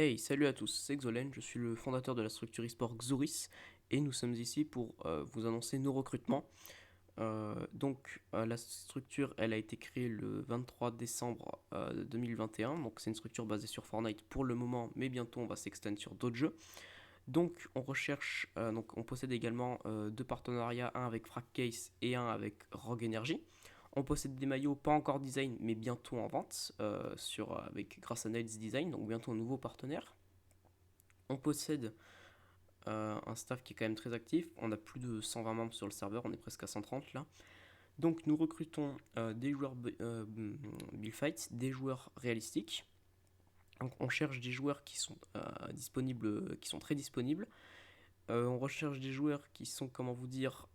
Hey, salut à tous, c'est Xolen, je suis le fondateur de la structure e-sport Xuris et nous sommes ici pour vous annoncer nos recrutements. La structure, elle a été créée le 23 décembre 2021, donc c'est une structure basée sur Fortnite pour le moment, mais bientôt on va s'extendre sur d'autres jeux. Donc on recherche, on possède également deux partenariats, un avec Fraccase et un avec Rogue Energy. On possède des maillots pas encore design, mais bientôt en vente grâce à Niles Design, donc bientôt un nouveau partenaire. On possède un staff qui est quand même très actif. On a plus de 120 membres sur le serveur, on est presque à 130 là. Donc nous recrutons des joueurs Build Fight, des joueurs réalistiques. Donc on cherche des joueurs qui sont disponibles, qui sont très disponibles. On recherche des joueurs qui sont, comment vous dire,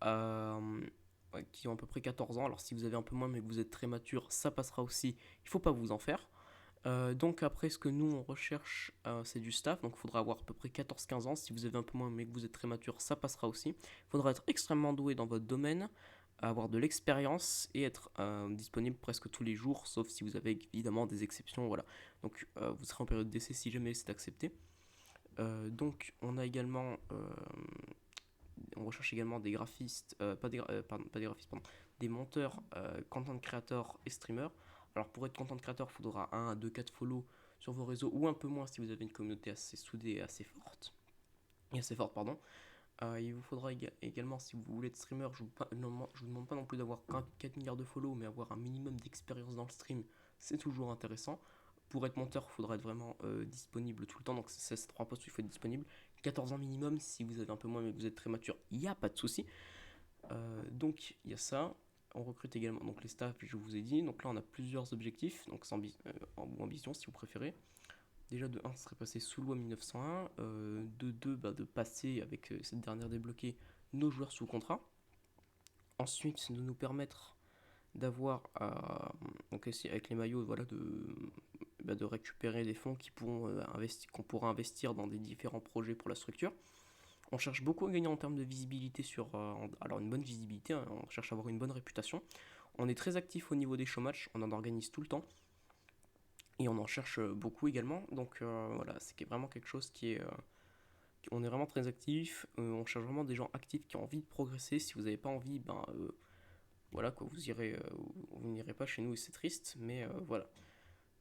qui ont à peu près 14 ans. Alors si vous avez un peu moins mais que vous êtes très mature, ça passera aussi. Il ne faut pas vous en faire. Donc après, ce que nous on recherche, c'est du staff. Donc il faudra avoir à peu près 14-15 ans. Si vous avez un peu moins mais que vous êtes très mature, ça passera aussi. Il faudra être extrêmement doué dans votre domaine, avoir de l'expérience et être disponible presque tous les jours, sauf si vous avez évidemment des exceptions. Voilà. Donc vous serez en période d'essai si jamais c'est accepté. Donc on a également, on recherche également des graphistes, pas des graphistes, pardon, des monteurs, content creators et streamers. Alors pour être content creator, il faudra 1 à 2 4 follow sur vos réseaux ou un peu moins si vous avez une communauté assez soudée et assez forte. Et assez forte, pardon. Il vous faudra également, si vous voulez être streamer, je vous demande pas non plus d'avoir 4 milliards de follow, mais avoir un minimum d'expérience dans le stream, c'est toujours intéressant. Pour être monteur, il faudra être vraiment disponible tout le temps, donc c'est ces 3 postes où il faut être disponible. 14 ans minimum, si vous avez un peu moins mais que vous êtes très mature, il n'y a pas de souci. Donc il y a ça. On recrute également donc les staffs, je vous ai dit. Donc là, on a plusieurs objectifs, donc ou ambition si vous préférez. Déjà de 1, ce serait passer sous loi 1901. De 2, de passer avec cette dernière débloquée nos joueurs sous contrat. Ensuite, de nous permettre d'avoir, donc avec les maillots, voilà, de récupérer des fonds qu'on pourra investir dans des différents projets pour la structure. On cherche beaucoup à gagner en termes de visibilité alors une bonne visibilité, hein, on cherche à avoir une bonne réputation. On est très actif au niveau des showmatchs, on en organise tout le temps et on en cherche beaucoup également. Donc voilà, c'est vraiment quelque chose on est vraiment très actif. On cherche vraiment des gens actifs qui ont envie de progresser. Si vous n'avez pas envie, voilà quoi, vous n'irez pas chez nous et c'est triste, mais voilà.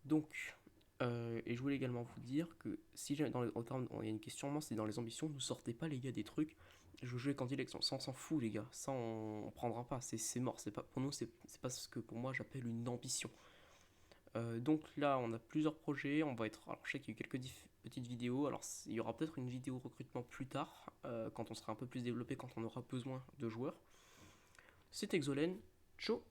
Donc et je voulais également vous dire que si jamais il y a une question, moi c'est dans les ambitions, ne sortez pas les gars des trucs. Je joue avec Antilex, ça on s'en fout les gars, ça on prendra pas, c'est mort, c'est pas pour nous, c'est pas ce que pour moi j'appelle une ambition. Donc là on a plusieurs projets, alors je sais qu'il y a eu quelques petites vidéos, alors il y aura peut-être une vidéo recrutement plus tard, quand on sera un peu plus développé, quand on aura besoin de joueurs. C'était Xolen, ciao.